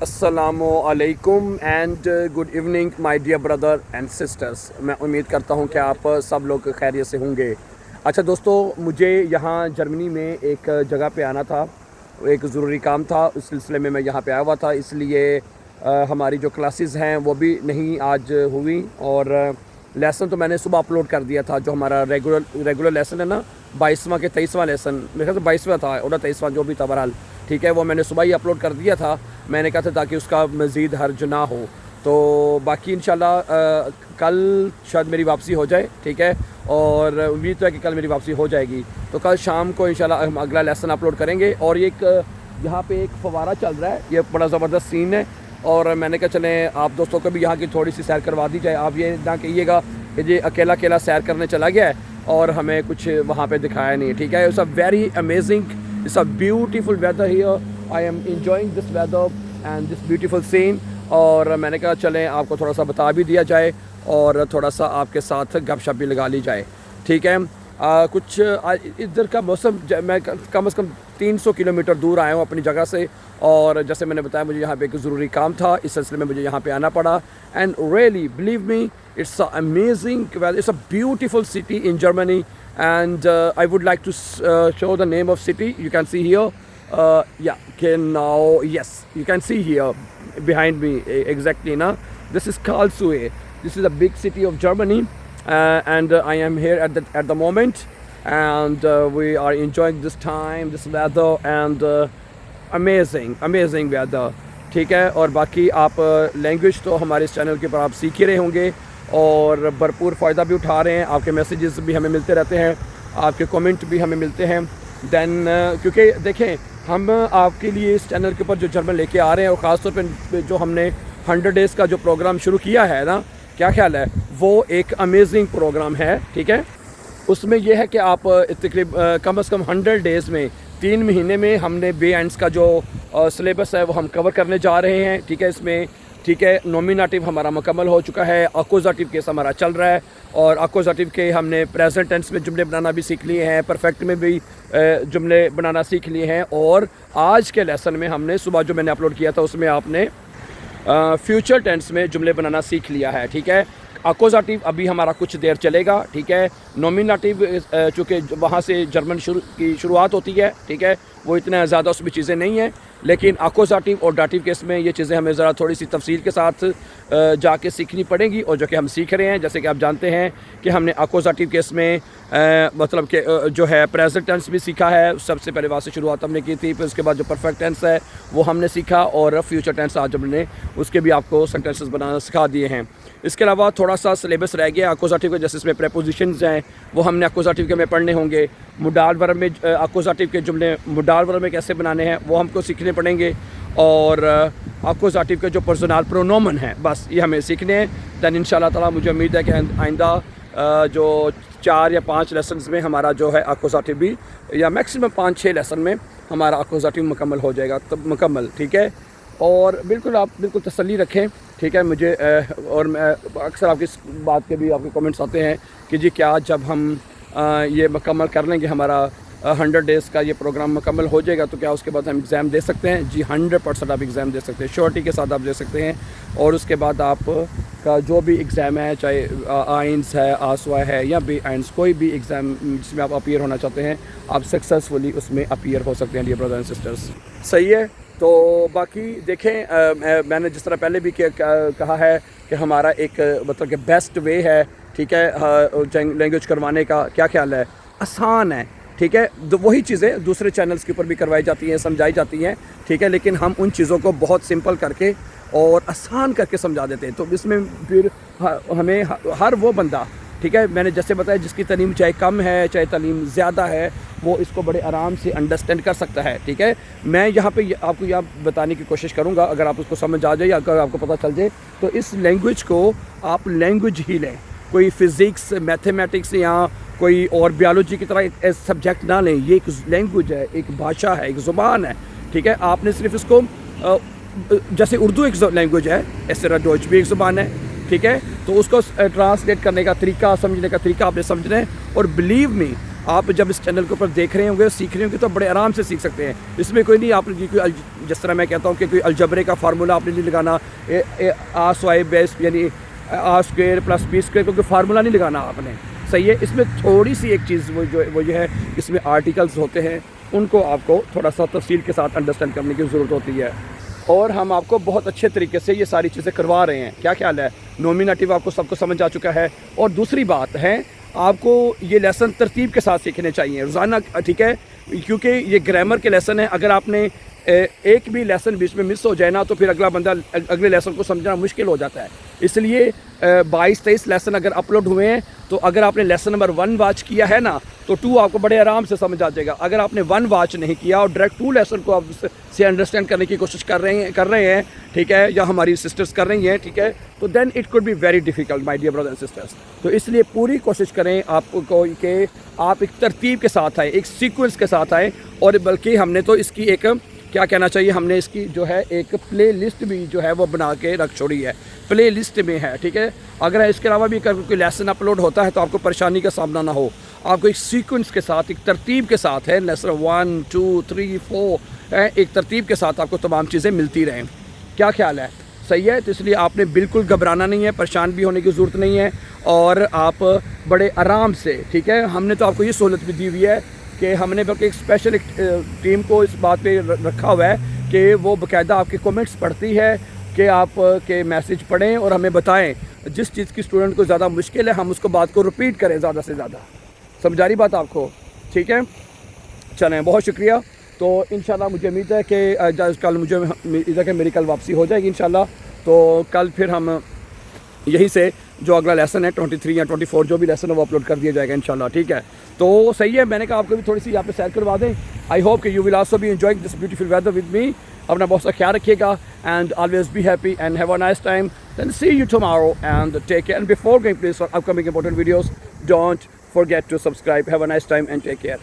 अस्सलामुअलैकुम and good evening my dear brother and sisters. मैं उम्मीद करता हूं कि आप सब लोग खैरियत से होंगे। अच्छा दोस्तों, मुझे यहाँ जर्मनी में एक जगह पे आना था, एक ज़रूरी काम था, उस सिलसिले में मैं यहाँ पे आया हुआ था। इसलिए हमारी जो क्लासेस हैं वो भी नहीं आज हुई और लेसन तो मैंने सुबह अपलोड कर दिया था। जो हमारा रेगुलर लेसन है ना, 22वां के 23वां लेसन, मेरे ख्याल से 22वां था और 23वां जो भी था बहरहाल, ठीक है, वो मैंने सुबह ही अपलोड कर दिया था। मैंने कहा था ताकि उसका मज़ीद हर्ज ना हो। तो बाकी इंशाल्लाह कल शायद मेरी वापसी हो जाए, ठीक है, और उम्मीद तो है कि कल मेरी वापसी हो जाएगी। तो कल शाम को इंशाल्लाह हम अगला लेसन अपलोड करेंगे। और ये यहाँ पे एक फवारा चल रहा है, ये बड़ा ज़बरदस्त सीन है और मैंने कहा चलें आप दोस्तों को भी यहाँ की थोड़ी सी सैर करवा दी जाए। आप ये ना कहिएगा कि ये अकेला अकेला सैर करने चला गया है और हमें कुछ वहाँ पे दिखाया नहीं, ठीक है। It's a very amazing, it's a beautiful weather here. I am enjoying this weather and this beautiful scene. और मैंने कहा चलें आपको थोड़ा सा बता भी दिया जाए और थोड़ा सा आपके साथ गपशप भी लगा ली जाए, ठीक है। कुछ इधर का मौसम, मैं कम से कम 300 किलोमीटर दूर आया हूँ अपनी जगह से और जैसे मैंने बताया मुझे यहाँ पे एक ज़रूरी काम था, इस सिलसिले में मुझे यहाँ पे आना पड़ा। And really believe me, it's a amazing, it's a beautiful city in Germany and I would like to show the name of city. You can see here, yes, you can see here behind me exactly now. This is Karlsruhe. This is a big city of Germany, and I am here at the moment, and we are enjoying this time, this weather, and amazing weather, ठीक है। और बाकी आप language तो हमारे इस channel के ऊपर आप सीख ही रहे होंगे और भरपूर फ़ायदा भी उठा रहे हैं। आपके मैसेजेस भी हमें मिलते रहते हैं, आपके कमेंट भी हमें मिलते हैं। दैन क्योंकि देखें, हम आपके लिए इस चैनल के ऊपर जो जर्मन लेके आ रहे हैं और ख़ास तौर पे जो हमने 100 डेज़ का जो प्रोग्राम शुरू किया है ना, क्या ख्याल है, वो एक अमेजिंग प्रोग्राम है, ठीक है। उसमें यह है कि आप तकरीबन कम से कम 100 डेज़ में 3 महीने में हमने बे एंड्स का जो सिलेबस है वो हम कवर करने जा रहे हैं, ठीक है। इसमें ठीक है, नॉमिनेटिव हमारा मुकम्मल हो चुका है, अक्यूज़ेटिव केस हमारा चल रहा है और अक्यूज़ेटिव के हमने प्रेजेंट टेंस में जुमले बनाना भी सीख लिए हैं, परफेक्ट में भी जुमले बनाना सीख लिए हैं। और आज के लेसन में हमने सुबह जो मैंने अपलोड किया था उसमें आपने फ्यूचर टेंस में जुमले बनाना सीख लिया है, ठीक है। अक्यूज़ेटिव अभी हमारा कुछ देर चलेगा, ठीक है। नॉमिनेटिव चूँकि वहाँ से जर्मन की शुरुआत होती है, ठीक है, वो इतना ज़्यादा उसमें चीज़ें नहीं हैं, लेकिन अक्यूज़ेटिव और डाटिव केस में ये चीज़ें हमें ज़रा थोड़ी सी तफसील के साथ जाके सीखनी पड़ेंगी और जो कि हम सीख रहे हैं। जैसे कि आप जानते हैं कि हमने अक्यूज़ेटिव केस में मतलब कि जो है प्रेजेंट टेंस भी सीखा है, सबसे पहले वहाँ से शुरुआत हमने की थी, फिर उसके बाद जो परफेक्ट टेंस है वो हमने सीखा और फ्यूचर टेंस आज हमने उसके भी आपको सेंटेंसेस बनाना सिखा दिए हैं। इसके अलावा थोड़ा सा सिलेबस रह गया अक्यूज़ेटिव के, जैसे इसमें प्रेपोजिशंस हैं वो हमने अक्यूज़ेटिव के में पढ़ने होंगे। मुडाल वर्ब में अक्यूज़ेटिव के जुमले मुडाल वर्ब में कैसे बनाने हैं वो हमको सीखने पड़ेंगे और अक्यूज़ेटिव के जो पर्सनल प्रोनोमन हैं बस ये हमें सीखने हैं। दैन इंशाल्लाह ताला मुझे उम्मीद है कि आइंदा जो 4 या 5 लेसन्स में हमारा जो है अक्यूज़ेटिव भी, या मैक्सिमम 5-6 लेसन में हमारा अक्यूज़ेटिव मुकम्मल हो जाएगा, तब मुकम्मल, ठीक है। और बिल्कुल आप बिल्कुल तसल्ली रखें, ठीक है। मुझे और मैं अक्सर आपकी इस बात के भी आपके कमेंट्स आते हैं कि जी क्या जब हम ये मुकम्मल कर लेंगे, हमारा 100 डेज़ का ये प्रोग्राम मुकम्मल हो जाएगा तो क्या उसके बाद हम एग्ज़ाम दे सकते हैं? जी 100% आप एग्ज़ाम दे सकते हैं, श्योरिटी के साथ आप दे सकते हैं। और उसके बाद आप का जो भी एग्ज़ाम है, चाहे आइंस है, आसवा है या बी आइंस, कोई भी एग्ज़ाम जिसमें आप अपीयर होना चाहते हैं, आप सक्सेसफुली उसमें अपीयर हो सकते हैं, डियर ब्रदर एंड सिस्टर्स, सही है। तो बाकी देखें, मैंने जिस तरह पहले भी कहा है कि हमारा एक मतलब कि बेस्ट वे है, ठीक है, लैंग्वेज करवाने का। क्या ख्याल है? आसान है, ठीक है। वही चीज़ें दूसरे चैनल्स के ऊपर भी करवाई जाती हैं, समझाई जाती हैं, ठीक है, लेकिन हम उन चीज़ों को बहुत सिंपल करके और आसान करके समझा देते हैं। तो इसमें फिर हमें हर वो बंदा, ठीक है, मैंने जैसे बताया जिसकी तालीम चाहे कम है चाहे तालीम ज़्यादा है, वो इसको बड़े आराम से अंडरस्टैंड कर सकता है, ठीक है। मैं यहाँ पे आपको यह बताने की कोशिश करूँगा, अगर आप उसको समझ आ जाए या अगर आपको पता चल जाए तो इस लैंग्वेज को आप लैंग्वेज ही लें, कोई फ़िज़िक्स, मैथमेटिक्स या कोई और बायोलॉजी की तरह एक सब्जेक्ट ना लें। ये एक लैंग्वेज है, एक भाषा है, एक ज़ुबान है, ठीक है। आपने सिर्फ इसको जैसे उर्दू एक लैंग्वेज है, इस तरह डोच भी एक ज़ुबान है, ठीक है। तो उसको ट्रांसलेट करने का तरीका, समझने का तरीका आपने समझना है। और बिलीव मी, आप जब इस चैनल के ऊपर देख रहे होंगे, सीख रहे होंगे, तो बड़े आराम से सीख सकते हैं। इसमें कोई नहीं, आपने कोई जिस तरह मैं कहता हूँ कि कोई अलजबरे का फार्मूला आपने नहीं लगाना, आस वाई बेस यानी आ स्क्वायर प्लस बी स्क्वायर, क्योंकि फार्मूला नहीं लगाना आपने, सही है। इसमें थोड़ी सी एक चीज़ वो जो है, इसमें आर्टिकल्स होते हैं, उनको आपको थोड़ा सा तफसील के साथ अंडरस्टैंड करने की ज़रूरत होती है। और हम आपको बहुत अच्छे तरीके से ये सारी चीज़ें करवा रहे हैं। क्या ख्याल है? नॉमिनेटिव आपको सबको समझ आ चुका है। और दूसरी बात है, आपको ये लेसन तरतीब के साथ सीखने चाहिए रोज़ाना, ठीक है, क्योंकि ये ग्रामर के लेसन है। अगर आपने एक भी लेसन बीच में मिस हो जाए ना, तो फिर अगला बंदा अगले लेसन को समझना मुश्किल हो जाता है। इसलिए 22-23 लेसन अगर अपलोड हुए हैं, तो अगर आपने लेसन नंबर 1 वॉच किया है ना, तो 2 आपको बड़े आराम से समझ आ जाएगा। अगर आपने 1 वॉच नहीं किया और डायरेक्ट 2 लेसन को आप से अंडरस्टैंड करने की कोशिश कर रहे हैं, ठीक है, या हमारी सिस्टर्स कर रही हैं, ठीक है, तो then it could be very difficult my dear brothers and sisters. तो इसलिए पूरी कोशिश करें आपको कि आप एक तरतीब के साथ आए, एक सीक्वेंस के साथ आए। और बल्कि हमने तो इसकी एक, क्या कहना चाहिए, हमने इसकी जो है एक प्ले लिस्ट भी जो है वो बना के रख छोड़ी है, प्ले लिस्ट में है, ठीक है। अगर इसके अलावा भी कोई लेसन अपलोड होता है तो आपको परेशानी का सामना ना हो। आपको एक सीक्वेंस के साथ, एक तरतीब के साथ है, लेसन 1 2 3 4 है, एक तरतीब के साथ आपको तमाम चीज़ें मिलती रहें। क्या ख्याल है? सही है। तो इसलिए आपने बिल्कुल घबराना नहीं है, परेशान भी होने की ज़रूरत नहीं है, और आप बड़े आराम से, ठीक है, हमने तो आपको ये सहूलत भी दी हुई है कि हमने बल्कि एक स्पेशल टीम को इस बात पे रखा हुआ है कि वो बाकायदा आपके कमेंट्स पढ़ती है, कि आप के मैसेज पढ़ें और हमें बताएं जिस चीज़ की स्टूडेंट को ज़्यादा मुश्किल है, हम उसको बात को रिपीट करें ज़्यादा से ज़्यादा। समझा रही बात आपको? ठीक है, चलें, बहुत शुक्रिया। तो इंशाल्लाह मुझे उम्मीद है कि कल मुझे उम्मीद है कि मेरी कल वापसी हो जाएगी इंशाल्लाह। तो कल फिर हम यहीं से जो अगला लेसन है 23 या 24 जो भी लेसन है वो अपलोड कर दिया जाएगा इंशाल्लाह, ठीक है। तो सही है, मैंने कहा आपको भी थोड़ी सी यहाँ पे सैर करवा दें। आई होप कि you will also be enjoying this beautiful weather with me. अपना बहुत सा ख्याल रखिएगा and always be happy and have a nice time. Then see you tomorrow and take care. And before going please for upcoming important videos, don't forget to subscribe. Have a nice time and take care.